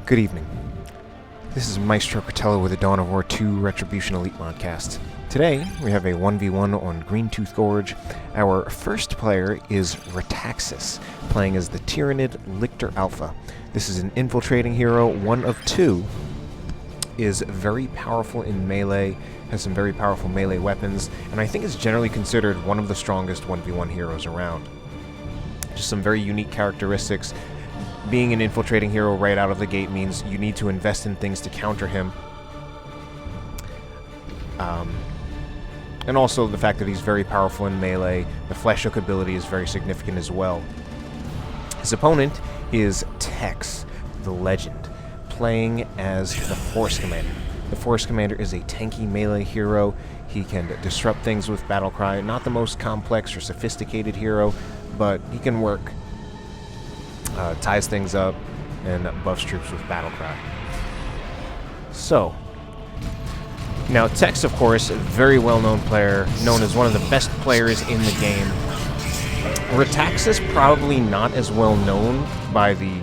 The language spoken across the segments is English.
Good evening. This is Maestro Critello with the Dawn of War 2 Retribution Elite Modcast. Today, we have a 1v1 on Green-Tooth Gorge. Our first player is Rataxas, playing as the Tyrannid Lictor Alpha. This is an infiltrating hero, one of two, is very powerful in melee, has some very powerful melee weapons, and I think is generally considered one of the strongest 1v1 heroes around. Just some very unique characteristics. Being an infiltrating hero right out of the gate means you need to invest in things to counter him. And also the fact that he's very powerful in melee. The flesh hook ability is very significant as well. His opponent is Tex, the Legend, playing as the Force Commander. The Force Commander is a tanky melee hero. He can disrupt things with Battle Cry. Not the most complex or sophisticated hero, but he can work. Ties things up, and buffs troops with Battle Cry. So, now Tex, of course, a very well-known player, known as one of the best players in the game. Rataxas probably not as well known by the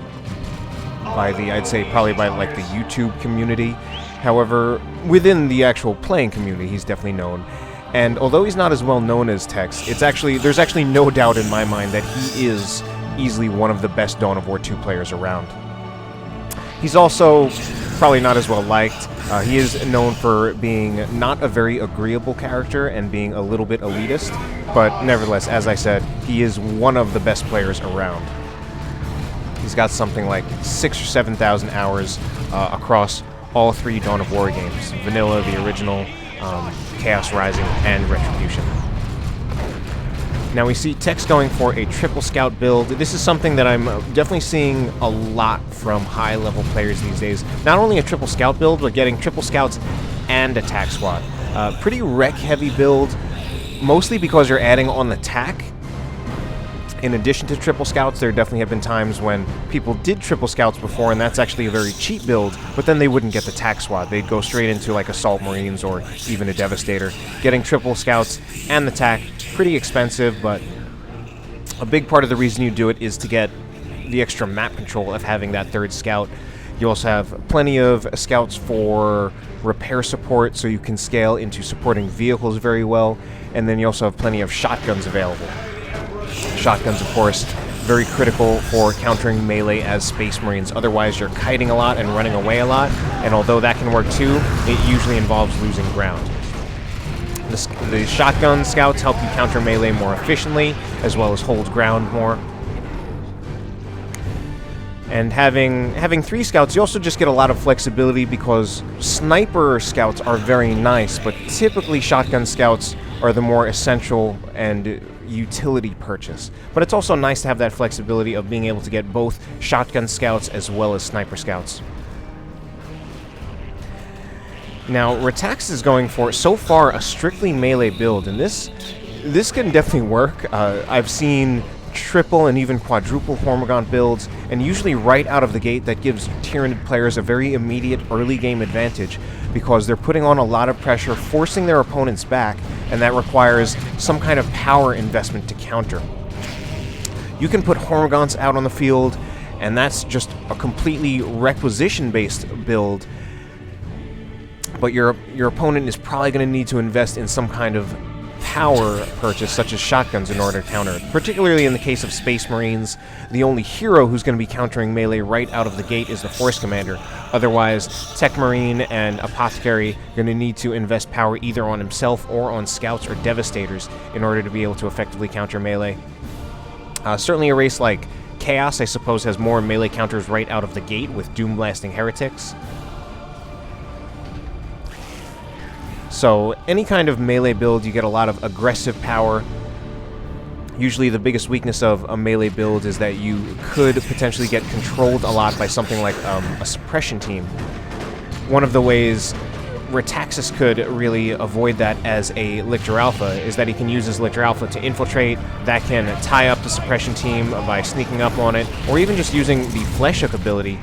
I'd say probably by like the YouTube community. However, within the actual playing community, he's definitely known. And although he's not as well known as Tex, there's actually no doubt in my mind that he is easily one of the best Dawn of War 2 players around. He's also probably not as well liked. He is known for being not a very agreeable character and being a little bit elitist, but nevertheless, as I said, he is one of the best players around. He's got something like 6,000 or 7,000 hours across all three Dawn of War games: Vanilla, the original, Chaos Rising, and Retribution. Now we see Tex going for a triple scout build. This is something that I'm definitely seeing a lot from high-level players these days. Not only a triple scout build, but getting triple scouts and attack squad. Pretty wreck-heavy build, mostly because you're adding on attack. In addition to triple scouts, there definitely have been times when people did triple scouts before, and that's actually a very cheap build, but then they wouldn't get the attack squad. They'd go straight into like Assault Marines or even a Devastator. Getting triple scouts and the attack, pretty expensive, but a big part of the reason you do it is to get the extra map control of having that third scout. You also have plenty of scouts for repair support, so you can scale into supporting vehicles very well, and then you also have plenty of shotguns available. Shotguns, of course, very critical for countering melee as Space Marines. Otherwise, you're kiting a lot and running away a lot, and although that can work too, it usually involves losing ground. The shotgun scouts help you counter melee more efficiently, as well as hold ground more. And having three scouts, you also just get a lot of flexibility because sniper scouts are very nice, but typically shotgun scouts are the more essential and utility purchase. But it's also nice to have that flexibility of being able to get both shotgun scouts as well as sniper scouts. Now, Rataxas is going for, so far, a strictly melee build, and this can definitely work. I've seen triple and even quadruple Hormigaunt builds, and usually right out of the gate that gives Tyrannid players a very immediate early game advantage because they're putting on a lot of pressure, forcing their opponents back, and that requires some kind of power investment to counter. You can put Hormigaunts out on the field, and that's just a completely requisition-based build, but your opponent is probably going to need to invest in some kind of power purchase, such as shotguns, in order to counter it. Particularly in the case of Space Marines, the only hero who's going to be countering melee right out of the gate is the Force Commander. Otherwise, Tech Marine and Apothecary are going to need to invest power either on himself or on Scouts or Devastators in order to be able to effectively counter melee. Certainly a race like Chaos, I suppose, has more melee counters right out of the gate with Doom Blasting Heretics. So any kind of melee build, you get a lot of aggressive power. Usually the biggest weakness of a melee build is that you could potentially get controlled a lot by something like a suppression team. One of the ways Rataxas could really avoid that as a Lictor Alpha is that he can use his Lictor Alpha to infiltrate, that can tie up the suppression team by sneaking up on it, or even just using the flesh hook ability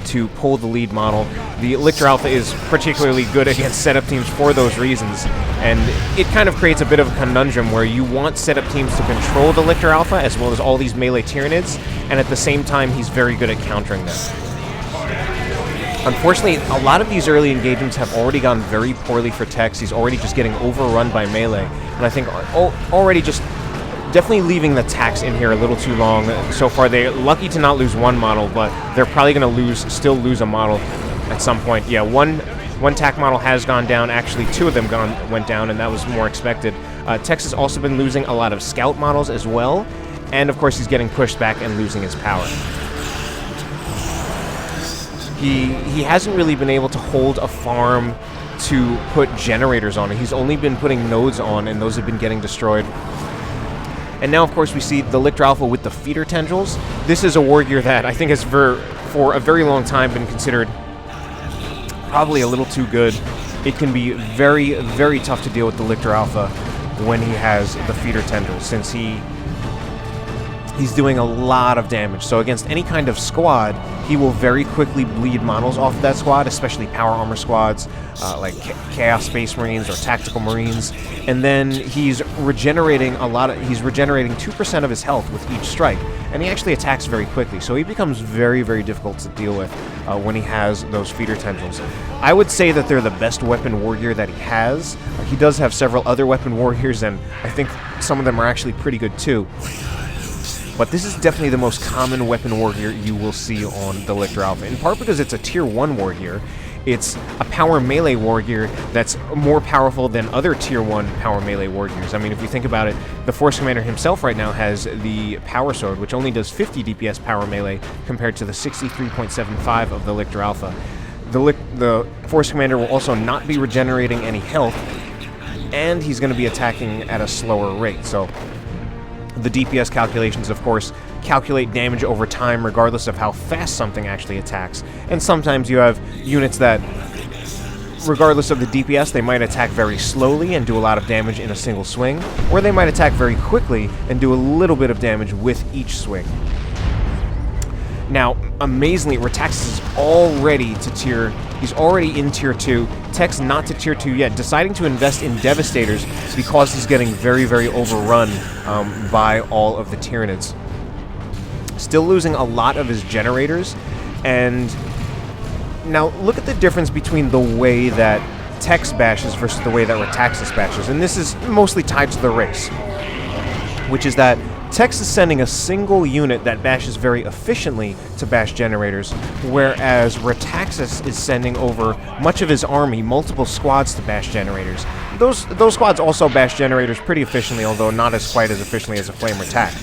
to pull the lead model. The Lictor Alpha is particularly good against setup teams for those reasons, and it kind of creates a bit of a conundrum where you want setup teams to control the Lictor Alpha as well as all these melee Tyrannids, and at the same time he's very good at countering them. Unfortunately, a lot of these early engagements have already gone very poorly for Tex. He's already just getting overrun by melee, and I think already just definitely leaving the tax in here a little too long. So far, they're lucky to not lose one model, but they're probably going to still lose a model at some point. Yeah, one tack model has gone down. Actually, two of them went down, and that was more expected. Tex has also been losing a lot of scout models as well, and of course, he's getting pushed back and losing his power. He hasn't really been able to hold a farm to put generators on it. He's only been putting nodes on, and those have been getting destroyed. And now, of course, we see the Lictor Alpha with the feeder tendrils. This is a war gear that I think has for a very long time been considered probably a little too good. It can be very, very tough to deal with the Lictor Alpha when he has the feeder tendrils, since he's doing a lot of damage. So against any kind of squad, he will very quickly bleed models off of that squad, especially power armor squads, like Chaos Space Marines or Tactical Marines. And then he's regenerating 2% of his health with each strike. And he actually attacks very quickly, so he becomes very, very difficult to deal with when he has those feeder tendrils. I would say that they're the best weapon war gear that he has. He does have several other weapon war gears, and I think some of them are actually pretty good too. But this is definitely the most common weapon war gear you will see on the Lictor Alpha, in part because it's a Tier 1 war gear. It's a power melee war gear that's more powerful than other Tier 1 power melee war gears. I mean, if you think about it, the Force Commander himself right now has the Power Sword, which only does 50 DPS power melee compared to the 63.75 of the Lictor Alpha. The Force Commander will also not be regenerating any health, and he's going to be attacking at a slower rate. So the DPS calculations, of course, calculate damage over time regardless of how fast something actually attacks. And sometimes you have units that, regardless of the DPS, they might attack very slowly and do a lot of damage in a single swing, or they might attack very quickly and do a little bit of damage with each swing. Now, amazingly, Rataxas is already he's already in Tier 2. Tex not to Tier 2 yet, deciding to invest in Devastators because he's getting very, very overrun by all of the Tyranids. Still losing a lot of his generators, and now look at the difference between the way that Tex bashes versus the way that Rataxas bashes, and this is mostly tied to the race, which is that Tex is sending a single unit that bashes very efficiently to bash generators, whereas Rataxas is sending over much of his army, multiple squads to bash generators. Those squads also bash generators pretty efficiently, although not quite as efficiently as a Flamer attack.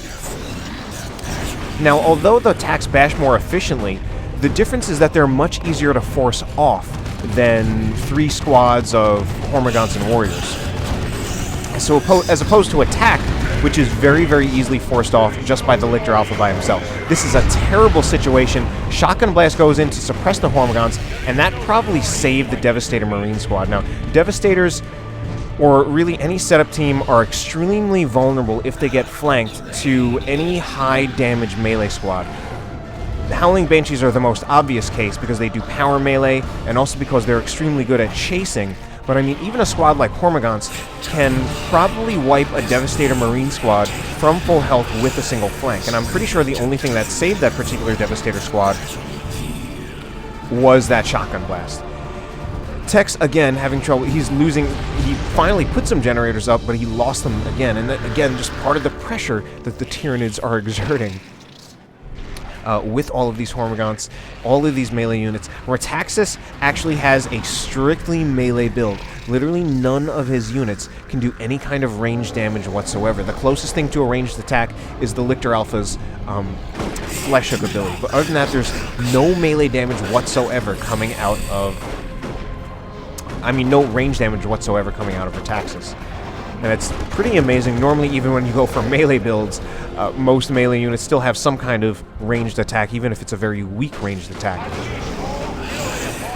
Now, although the attacks bash more efficiently, the difference is that they're much easier to force off than 3 squads of Hormagaunts and Warriors. So as opposed to attack, which is very, very easily forced off just by the Lictor Alpha by himself. This is a terrible situation. Shotgun Blast goes in to suppress the Hormagaunts, and that probably saved the Devastator Marine Squad. Now, Devastators, or really any setup team, are extremely vulnerable if they get flanked to any high-damage melee squad. The Howling Banshees are the most obvious case because they do power melee, and also because they're extremely good at chasing. But I mean, even a squad like Hormagaunts can probably wipe a Devastator Marine squad from full health with a single flank. And I'm pretty sure the only thing that saved that particular Devastator squad was that Shotgun Blast. Tex, again, having trouble. He's losing. He finally put some generators up, but he lost them again. And that, again, just part of the pressure that the Tyranids are exerting. With all of these Hormagaunts, all of these melee units. Rataxas actually has a strictly melee build. Literally none of his units can do any kind of range damage whatsoever. The closest thing to a ranged attack is the Lictor Alpha's Flesh Hook ability. But other than that, there's no melee damage whatsoever coming out of... I mean, no range damage whatsoever coming out of Rataxas. And it's pretty amazing. Normally, even when you go for melee builds, most melee units still have some kind of ranged attack, even if it's a very weak ranged attack.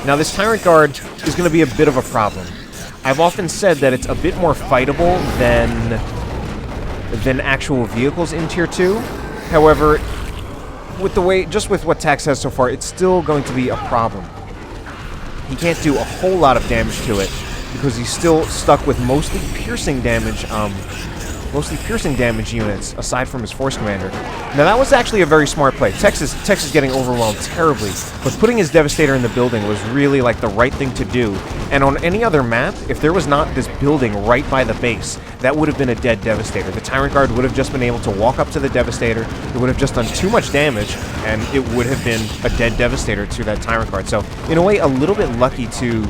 Now, this Tyrant Guard is going to be a bit of a problem. I've often said that it's a bit more fightable than actual vehicles in Tier 2. However, just with what Tex has so far, it's still going to be a problem. He can't do a whole lot of damage to it, because he's still stuck with mostly piercing damage mostly piercing damage units, aside from his Force Commander. Now, that was actually a very smart play. Tex is getting overwhelmed terribly, but putting his Devastator in the building was really, like, the right thing to do. And on any other map, if there was not this building right by the base, that would have been a dead Devastator. The Tyrant Guard would have just been able to walk up to the Devastator, it would have just done too much damage, and it would have been a dead Devastator to that Tyrant Guard. So, in a way, a little bit lucky to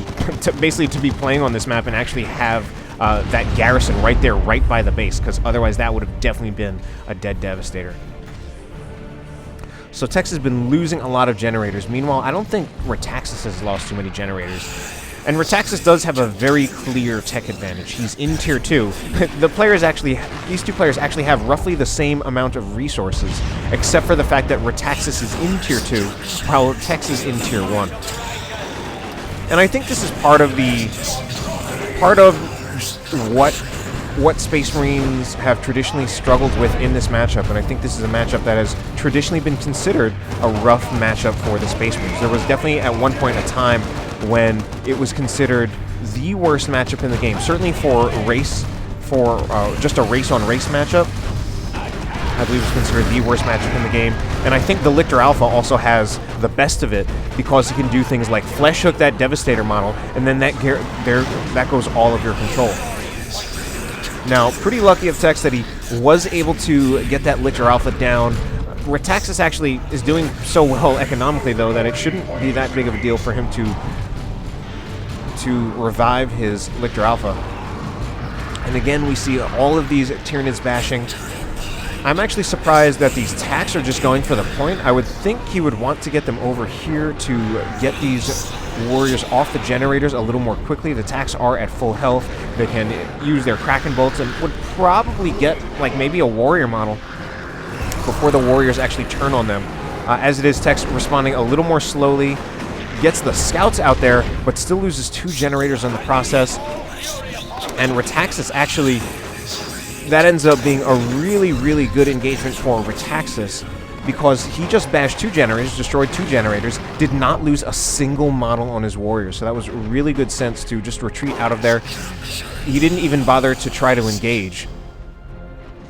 basically to be playing on this map and actually have that garrison right there, right by the base, because otherwise that would have definitely been a dead Devastator. So Tex has been losing a lot of generators. Meanwhile, I don't think Rataxas has lost too many generators. And Rataxas does have a very clear tech advantage. He's in Tier 2. These two players actually have roughly the same amount of resources, except for the fact that Rataxas is in Tier 2, while Tex is in Tier 1. And I think this is part of what Space Marines have traditionally struggled with in this matchup, and I think this is a matchup that has traditionally been considered a rough matchup for the Space Marines. There was definitely at one point a time when it was considered the worst matchup in the game, certainly for just a race-on-race matchup. I believe it's considered the worst matchup in the game, and I think the Lictor Alpha also has the best of it because it can do things like flesh hook that Devastator model, and then that goes all of your control. Now, pretty lucky of Tex that he was able to get that Lictor Alpha down. Rataxas actually is doing so well economically, though, that it shouldn't be that big of a deal for him to revive his Lictor Alpha. And again, we see all of these Tyranids bashing. I'm actually surprised that these Tacs are just going for the point. I would think he would want to get them over here to get these warriors off the generators a little more quickly. The Tacs are at full health. They can use their Kraken bolts and would probably get like maybe a warrior model before the warriors actually turn on them. As it is, Tex responding a little more slowly, gets the scouts out there, but still loses 2 generators in the process. And Rataxas actually, that ends up being a really, really good engagement for Rataxas, because he just bashed 2 generators, destroyed 2 generators, did not lose a single model on his warriors. So that was really good sense to just retreat out of there. He didn't even bother to try to engage.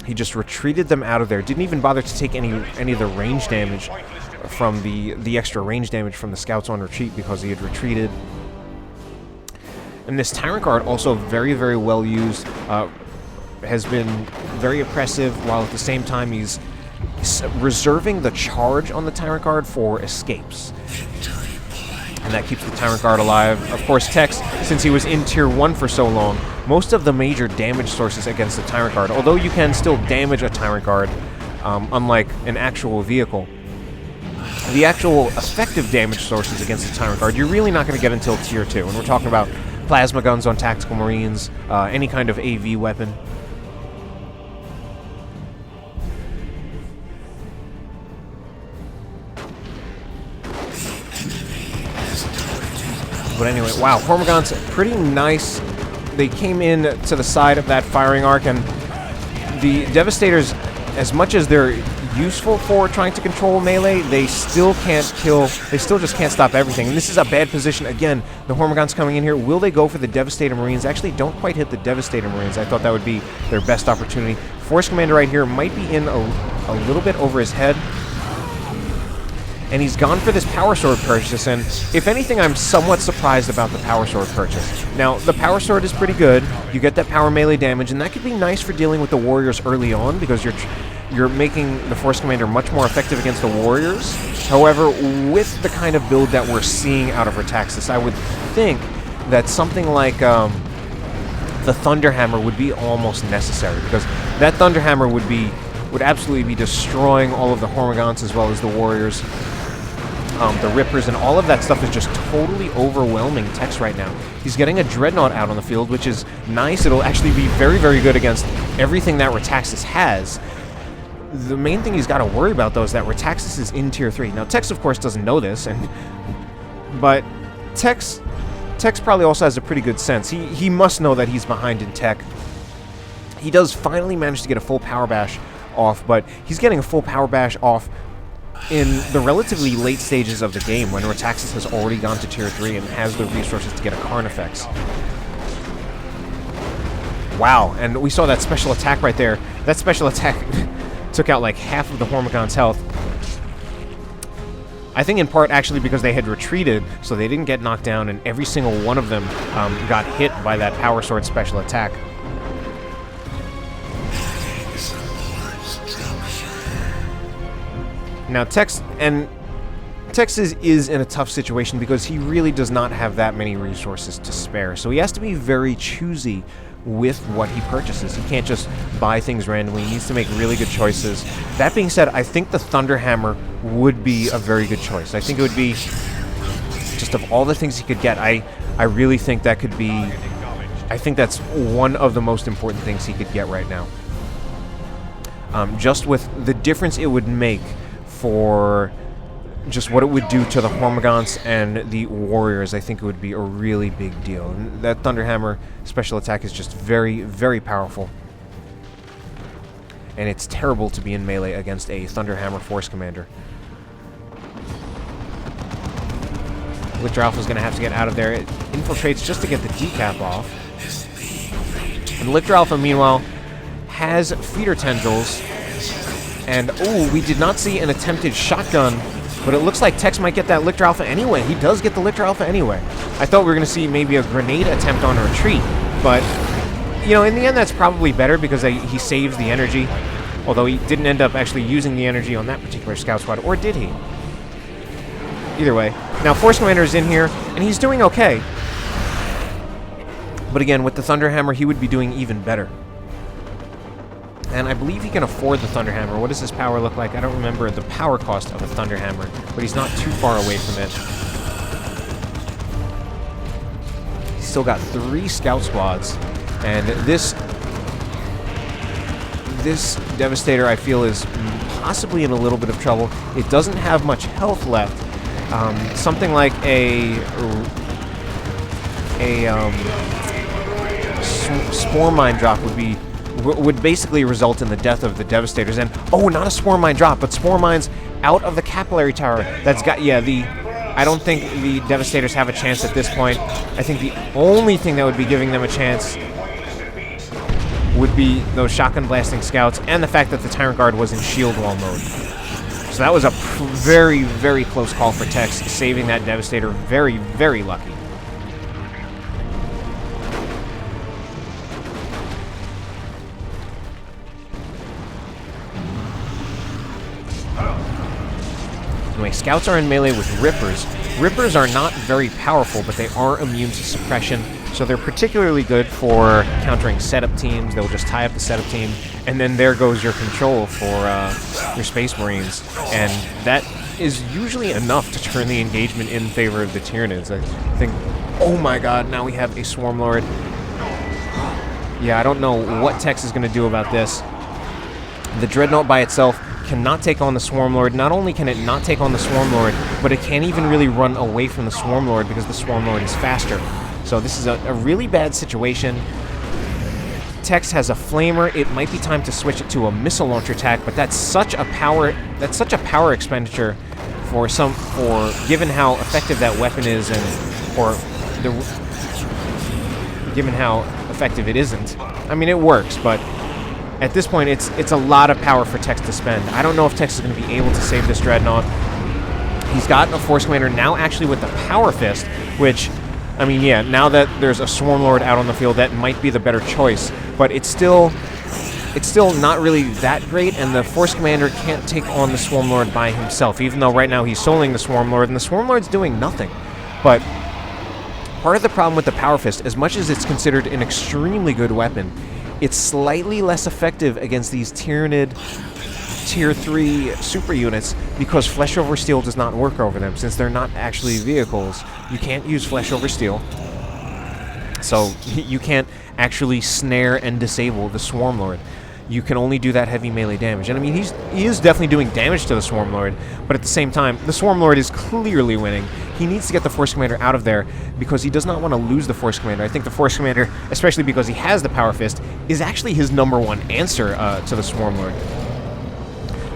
He just retreated them out of there. Didn't even bother to take any of the range damage from the extra range damage from the scouts on retreat because he had retreated. And this Tyrant Guard also very, very well used. Has been very oppressive, while at the same time he's reserving the charge on the Tyrant Guard for escapes. And that keeps the Tyrant Guard alive. Of course, Tex, since he was in Tier 1 for so long, most of the major damage sources against the Tyrant Guard, although you can still damage a Tyrant Guard, unlike an actual vehicle, the actual effective damage sources against the Tyrant Guard, you're really not going to get until Tier 2. And we're talking about plasma guns on Tactical Marines, any kind of AV weapon. But anyway, wow, Hormagaunts, pretty nice. They came in to the side of that firing arc, and the Devastators, as much as they're useful for trying to control melee, they still can't kill, they still just can't stop everything. And this is a bad position. Again, the Hormagaunts coming in here. Will they go for the Devastator Marines? Actually, don't quite hit the Devastator Marines. I thought that would be their best opportunity. Force Commander right here might be in a little bit over his head. And he's gone for this Power Sword purchase, and if anything, I'm somewhat surprised about the Power Sword purchase. Now, the Power Sword is pretty good. You get that power melee damage, and that could be nice for dealing with the warriors early on, because you're making the Force Commander much more effective against the warriors. However, with the kind of build that we're seeing out of Rataxas, I would think that something like the Thunderhammer would be almost necessary, because that Thunderhammer would absolutely be destroying all of the Hormagaunts as well as the warriors. The Rippers and all of that stuff is just totally overwhelming Tex right now. He's getting a Dreadnought out on the field, which is nice. It'll actually be very, very good against everything that Rataxas has. The main thing he's got to worry about, though, is that Rataxas is in Tier 3. Now, Tex, of course, doesn't know this, but Tex probably also has a pretty good sense. He must know that he's behind in tech. He does finally manage to get a full Power Bash off, but he's getting a full Power Bash off in the relatively late stages of the game when Rataxas has already gone to Tier 3 and has the resources to get a Carnifex. Wow, and we saw that special attack right there. That special attack took out like half of the Hormagaun's health. I think in part actually because they had retreated, so they didn't get knocked down, and every single one of them got hit by that Power Sword special attack. Now Tex is in a tough situation because he really does not have that many resources to spare, so he has to be very choosy with what he purchases. He can't just buy things randomly. He needs to make really good choices. That being said, I think the Thunderhammer would be a very good choice. I think it would be, just of all the things he could get, I really think that could be, I think that's one of the most important things he could get right now. Just with the difference it would make for just what it would do to the Hormagaunts and the Warriors, I think it would be a really big deal. And that Thunderhammer special attack is just very, very powerful. And it's terrible to be in melee against a Thunderhammer Force Commander. Lictor Alpha's going to have to get out of there. It infiltrates just to get the decap off. And Lictor Alpha, meanwhile, has feeder tendrils. And, oh, we did not see an attempted shotgun, but it looks like Tex might get that Lictor Alpha anyway. He does get the Lictor Alpha anyway. I thought we were going to see maybe a grenade attempt on a retreat, but, you know, in the end that's probably better because he saves the energy, although he didn't end up actually using the energy on that particular scout squad, or did he? Either way. Now, Force Commander is in here, and he's doing okay. But again, with the Thunderhammer, he would be doing even better. And I believe he can afford the Thunderhammer. What does his power look like? I don't remember the power cost of a Thunderhammer, but he's not too far away from it. He's still got 3 scout squads, and this Devastator, I feel, is possibly in a little bit of trouble. It doesn't have much health left. Something like a Spore Mine drop would basically result in the death of the Devastators. And, oh, not a Spore Mine drop, but Spore Mines out of the Capillary Tower. That's got, yeah, I don't think the Devastators have a chance at this point. I think the only thing that would be giving them a chance would be those shotgun blasting scouts and the fact that the Tyrant Guard was in shield wall mode. So that was a very, very close call for Tex, saving that Devastator. Very, very lucky. Anyway, scouts are in melee with Rippers. Rippers are not very powerful, but they are immune to suppression, so they're particularly good for countering setup teams. They'll just tie up the setup team, and then there goes your control for your Space Marines. And that is usually enough to turn the engagement in favor of the Tyranids. I think, oh my god, now we have a Swarm Lord. Yeah, I don't know what Tex is going to do about this. The Dreadnought by itself cannot take on the Swarm Lord. Not only can it not take on the Swarm Lord, but it can't even really run away from the Swarm Lord because the Swarm Lord is faster. So this is a really bad situation. Tex has a Flamer. It might be time to switch it to a missile launcher attack, but that's such a power expenditure given how effective that weapon is, given how effective it isn't. I mean, it works, but at this point, it's a lot of power for Tex to spend. I don't know if Tex is going to be able to save this Dreadnought. He's got a Force Commander now actually with the Power Fist, which, I mean, yeah, now that there's a Swarm Lord out on the field, that might be the better choice. But it's still not really that great, and the Force Commander can't take on the Swarm Lord by himself, even though right now he's soloing the Swarm Lord, and the Swarm Lord's doing nothing. But part of the problem with the Power Fist, as much as it's considered an extremely good weapon, it's slightly less effective against these Tyranid Tier 3 super units because Flesh over Steel does not work over them. Since they're not actually vehicles, you can't use Flesh over Steel. So you can't actually snare and disable the Swarm Lord. You can only do that heavy melee damage. And I mean, he is definitely doing damage to the Swarm Lord, but at the same time, the Swarm Lord is clearly winning. He needs to get the Force Commander out of there because he does not want to lose the Force Commander. I think the Force Commander, especially because he has the Power Fist, is actually his #1 answer to the Swarm Lord.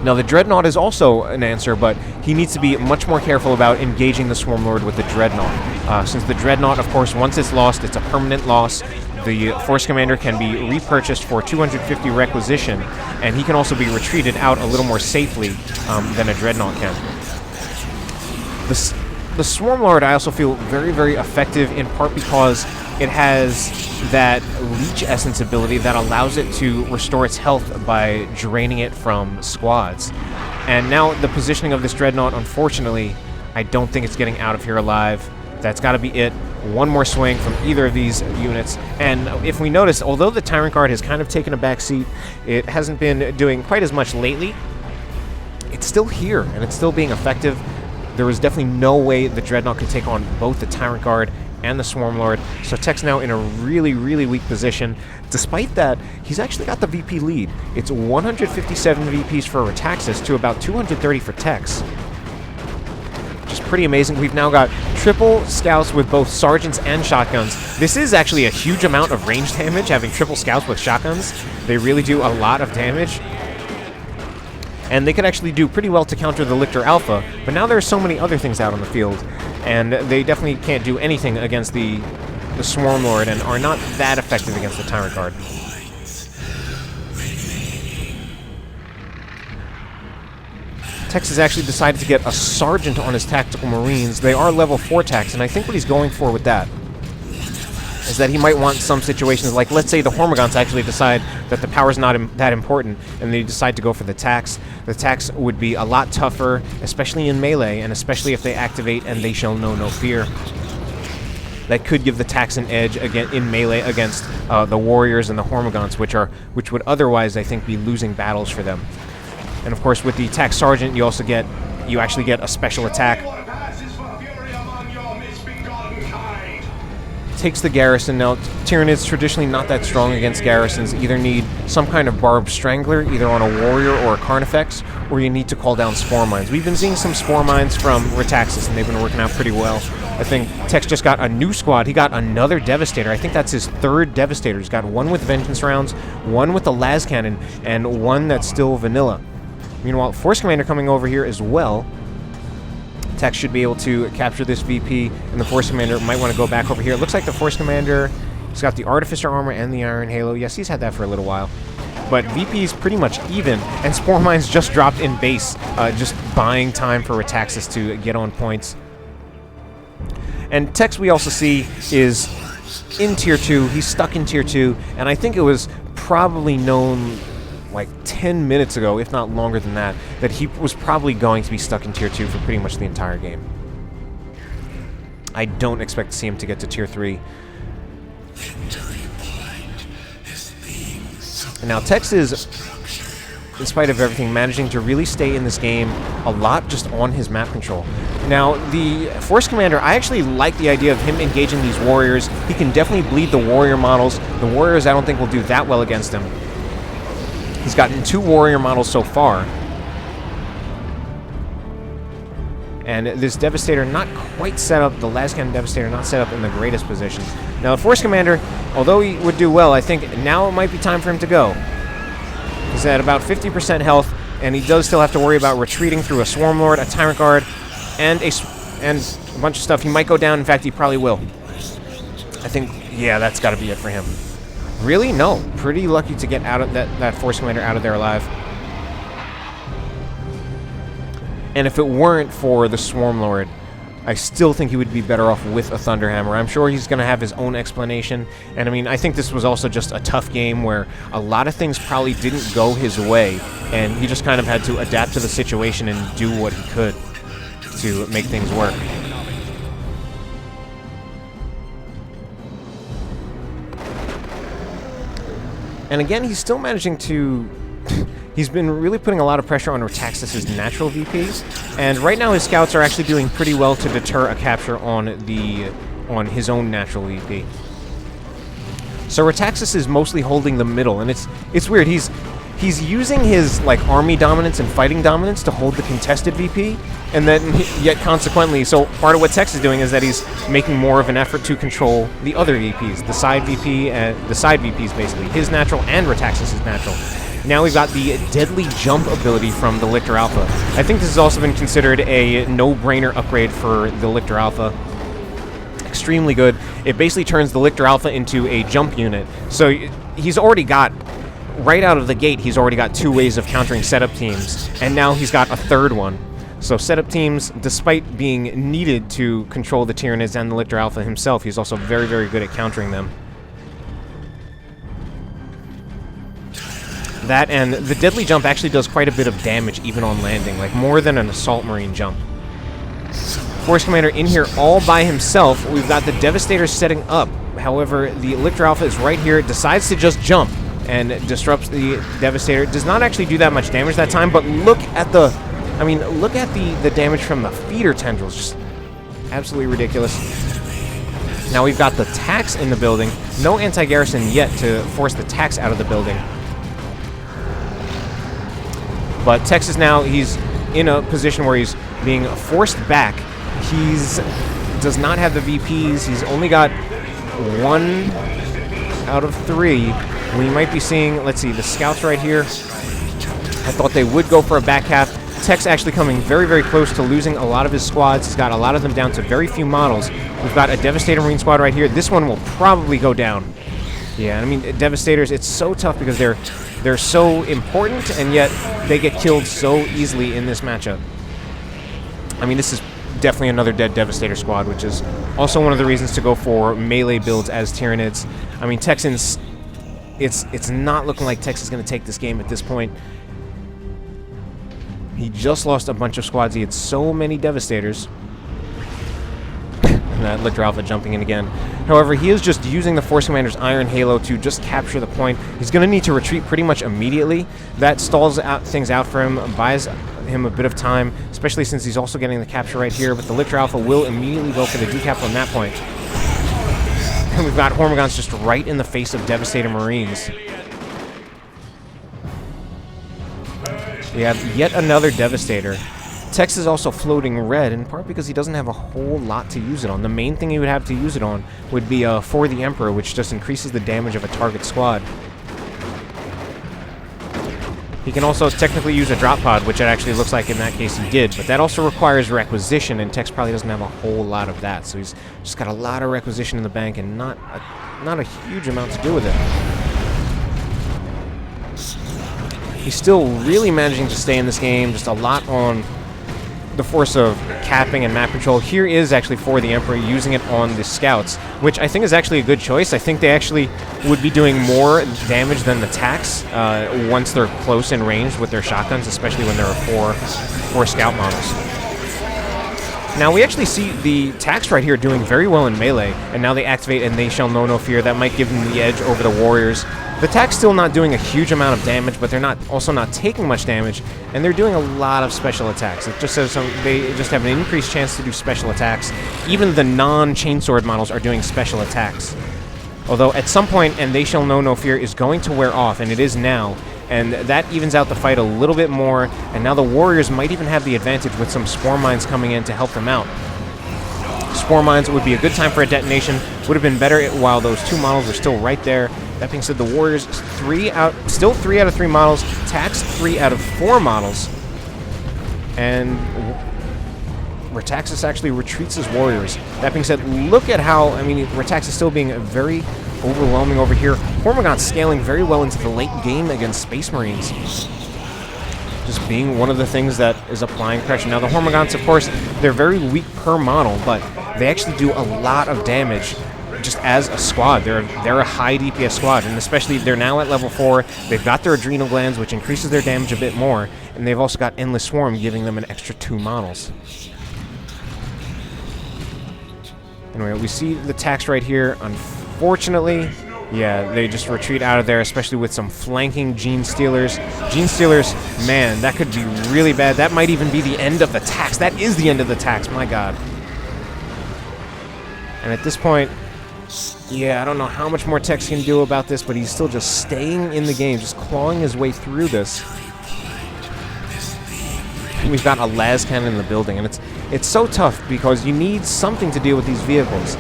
Now, the Dreadnought is also an answer, but he needs to be much more careful about engaging the Swarmlord with the Dreadnought. Since the Dreadnought, of course, once it's lost, it's a permanent loss. The Force Commander can be repurchased for 250 requisition, and he can also be retreated out a little more safely than a Dreadnought can. The Swarmlord, I also feel very, very effective, in part because it has that Leech Essence ability that allows it to restore its health by draining it from squads. And now the positioning of this Dreadnought, unfortunately, I don't think it's getting out of here alive. That's got to be it. One more swing from either of these units. And if we notice, although the Tyrant Guard has kind of taken a back seat, it hasn't been doing quite as much lately. It's still here, and it's still being effective. There was definitely no way the Dreadnought could take on both the Tyrant Guard and the Swarmlord, so Tech's now in a really, really weak position. Despite that, he's actually got the VP lead. It's 157 VPs for Rataxas to about 230 for Tex. Which is pretty amazing. We've now got triple scouts with both sergeants and shotguns. This is actually a huge amount of range damage, having triple scouts with shotguns. They really do a lot of damage. And they could actually do pretty well to counter the Lictor Alpha, but now there are so many other things out on the field, and they definitely can't do anything against the Swarmlord and are not that effective against the Tyrant Guard. Tex has actually decided to get a Sergeant on his Tactical Marines. They are level 4 tax, and I think what he's going for with that is that he might want some situations, like let's say the Hormagaunts actually decide that the power's not that important, and they decide to go for the tax. The tax would be a lot tougher, especially in melee, and especially if they activate and they shall know no fear. That could give the tax an edge again in melee against the warriors and the Hormagaunts, which would otherwise, I think, be losing battles for them. And of course, with the tax sergeant, you actually get a special attack. Takes the garrison. Now, Tyranids traditionally not that strong against garrisons. Either need some kind of barbed strangler, either on a warrior or a Carnifex, or you need to call down spore mines. We've been seeing some spore mines from Rataxas, and they've been working out pretty well. I think Tex just got a new squad. He got another Devastator. I think that's his third Devastator. He's got one with Vengeance rounds, one with the Las Cannon, and one that's still vanilla. Meanwhile, Force Commander coming over here as well. Tex should be able to capture this VP, and the Force Commander might want to go back over here. It looks like the Force Commander, he's got the Artificer armor and the Iron Halo. Yes, he's had that for a little while. But VP is pretty much even, and Spore Mines just dropped in base, just buying time for Rataxas to get on points. And Tex, we also see, is in Tier 2. He's stuck in Tier 2, and I think it was probably known like 10 minutes ago, if not longer than that, that he was probably going to be stuck in Tier 2 for pretty much the entire game. I don't expect to see him to get to Tier 3. And now Tex is, in spite of everything, managing to really stay in this game a lot just on his map control. Now, the Force Commander, I actually like the idea of him engaging these warriors. He can definitely bleed the warrior models. The warriors I don't think will do that well against him. He's gotten 2 warrior models so far. And this Devastator not quite set up, the Las Cannon Devastator not set up in the greatest position. Now the Force Commander, although he would do well, I think now it might be time for him to go. He's at about 50% health, and he does still have to worry about retreating through a Swarmlord, a Tyrant Guard, and a bunch of stuff. He might go down, in fact he probably will. I think, yeah, that's got to be it for him. Really? No. Pretty lucky to get out of that Force Commander out of there alive. And if it weren't for the Swarmlord, I still think he would be better off with a Thunderhammer. I'm sure he's going to have his own explanation. And I mean, I think this was also just a tough game where a lot of things probably didn't go his way, and he just kind of had to adapt to the situation and do what he could to make things work. And again, he's still managing to... He's been really putting a lot of pressure on Rataxas' natural VPs, and right now his scouts are actually doing pretty well to deter a capture on his own natural VP. So Rataxas is mostly holding the middle, and it's weird. He's using his like army dominance and fighting dominance to hold the contested VP, and then yet consequently, so part of what Tex is doing is that he's making more of an effort to control the other VPs, the side VP and the side VPs basically, his natural and Rataxas' natural. Now we've got the deadly jump ability from the Lictor Alpha. I think this has also been considered a no-brainer upgrade for the Lictor Alpha. Extremely good. It basically turns the Lictor Alpha into a jump unit. So he's already got, right out of the gate, he's already got 2 ways of countering setup teams, and now he's got a 3rd one. So setup teams, despite being needed to control the Tyranids and the Lictor Alpha himself, he's also very, very good at countering them. That and the deadly jump actually does quite a bit of damage even on landing, like more than an Assault Marine jump. Force Commander in here all by himself. We've got the Devastator setting up. However, the Lictor Alpha is right here, decides to just jump and disrupts the Devastator. Does not actually do that much damage that time, but look at the, I mean, look at the damage from the feeder tendrils. Just absolutely ridiculous. Now we've got the Tax in the building. No anti-garrison yet to force the Tax out of the building. But Tex is now, he's in a position where he's being forced back. Does not have the VPs. He's only got 1 out of 3. We might be seeing, let's see, the scouts right here. I thought they would go for a back half. Tex actually coming very, very close to losing a lot of his squads. He's got a lot of them down to very few models. We've got a Devastator Marine squad right here. This one will probably go down. Yeah, I mean, Devastators, it's so tough because they're so important, and yet they get killed so easily in this matchup. I mean, this is definitely another dead Devastator squad, which is also one of the reasons to go for melee builds as Tyranids. I mean, Texans, it's not looking like Tex is going to take this game at this point. He just lost a bunch of squads. He had so many Devastators. That Lictor Alpha jumping in again. However, he is just using the Force Commander's Iron Halo to just capture the point. He's going to need to retreat pretty much immediately. That stalls things out for him, buys him a bit of time, especially since he's also getting the capture right here. But the Lictor Alpha will immediately go for the decap from that point. And we've got Hormagaunts just right in the face of Devastator Marines. We have yet another Devastator. Tex is also floating red, in part because he doesn't have a whole lot to use it on. The main thing he would have to use it on would be For the Emperor, which just increases the damage of a target squad. He can also technically use a drop pod, which it actually looks like in that case he did, but that also requires requisition, and Tex probably doesn't have a whole lot of that, so he's just got a lot of requisition in the bank and not a huge amount to do with it. He's still really managing to stay in this game, just a lot on the force of capping and map control. Here is actually For the Emperor using it on the scouts, which I think is actually a good choice. I think they actually would be doing more damage than the Tax once they're close in range with their shotguns, especially when there are four scout models. Now we actually see the Tax right here doing very well in melee, and now they activate and They Shall Know No Fear. That might give them the edge over the Warriors. The Tax still not doing a huge amount of damage, but they're also not taking much damage, and they're doing a lot of special attacks. It just says they just have an increased chance to do special attacks. Even the non-chainsword models are doing special attacks. Although at some point, and They Shall Know No Fear is going to wear off, and it is now, and that evens out the fight a little bit more, and now the Warriors might even have the advantage with some Spore Mines coming in to help them out. Spore Mines would be a good time for a detonation. Would have been better while those 2 models were still right there. That being said, the Warriors still 3 out of 3 models. Tax 3 out of 4 models. And Rataxas actually retreats his Warriors. That being said, look at how, I mean, Rataxas is still being very overwhelming over here. Hormagaunts scaling very well into the late game against Space Marines. Just being one of the things that is applying pressure. Now the Hormagaunts, of course, they're very weak per model, but they actually do a lot of damage just as a squad. They're a high DPS squad, and especially they're now at level 4. They've got their adrenal glands, which increases their damage a bit more, and they've also got Endless Swarm, giving them an extra 2 models. Anyway, we see the Tax right here. Unfortunately, yeah, they just retreat out of there, especially with some flanking Gene Stealers. Gene Stealers, man, that could be really bad. That might even be the end of the Tax. That is the end of the Tax, my god. And at this point, yeah, I don't know how much more Tex can do about this, but he's still just staying in the game, just clawing his way through this. We've got a las cannon in the building, and it's so tough because you need something to deal with these vehicles.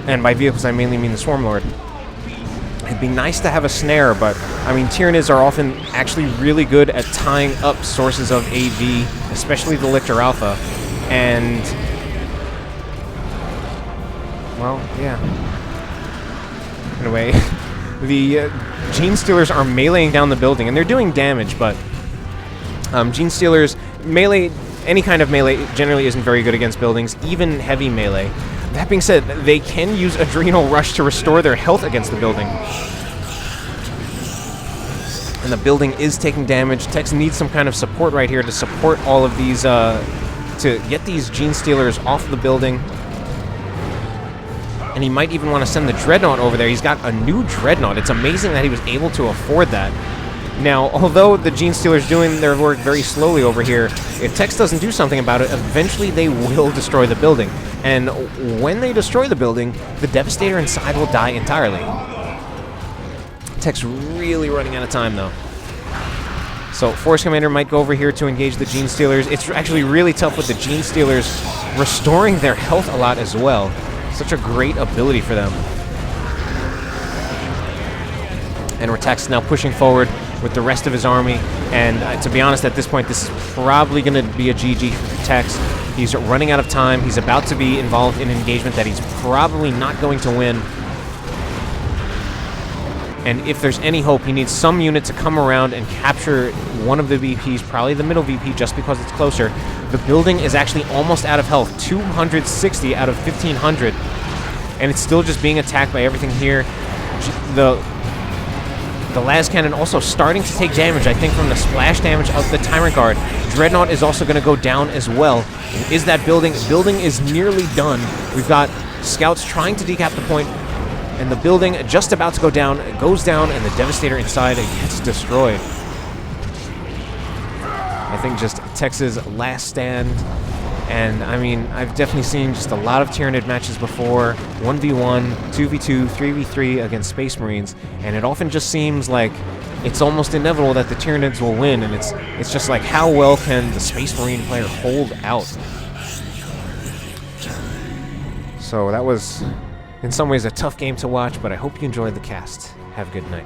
And by vehicles, I mainly mean the Swarm Lord. It'd be nice to have a snare, but, I mean, Tyranids are often actually really good at tying up sources of AV, especially the Lictor Alpha, and... well, yeah. Anyway, the Gene Stealers are meleeing down the building, and they're doing damage, but Gene Stealers, melee, any kind of melee generally isn't very good against buildings, even heavy melee. That being said, they can use Adrenal Rush to restore their health against the building. And the building is taking damage. Tex needs some kind of support right here to support all of these, to get these Gene Stealers off the building. And he might even want to send the Dreadnought over there. He's got a new Dreadnought. It's amazing that he was able to afford that. Now, although the Gene Stealers doing their work very slowly over here, if Tex doesn't do something about it, eventually they will destroy the building. And when they destroy the building, the Devastator inside will die entirely. Tex really running out of time, though. So, Force Commander might go over here to engage the Gene Stealers. It's actually really tough with the Gene Stealers restoring their health a lot as well. Such a great ability for them. And Rataxas now pushing forward with the rest of his army. And to be honest, at this point, this is probably going to be a GG for Tex. He's running out of time. He's about to be involved in an engagement that he's probably not going to win. And if there's any hope, he needs some unit to come around and capture one of the VPs, probably the middle VP, just because it's closer. The building is actually almost out of health, 260 out of 1,500. And it's still just being attacked by everything here. The Las Cannon also starting to take damage, I think, from the splash damage of the Tyrant Guard. Dreadnought is also going to go down as well. Is that building? Building is nearly done. We've got scouts trying to decap the point, and the building just about to go down. It goes down, and the Devastator inside gets destroyed. I think just Tex's last stand. And, I mean, I've definitely seen just a lot of Tyranid matches before. 1v1, 2v2, 3v3 against Space Marines. And it often just seems like it's almost inevitable that the Tyranids will win. And it's just like, how well can the Space Marine player hold out? So that was, in some ways, a tough game to watch. But I hope you enjoyed the cast. Have a good night.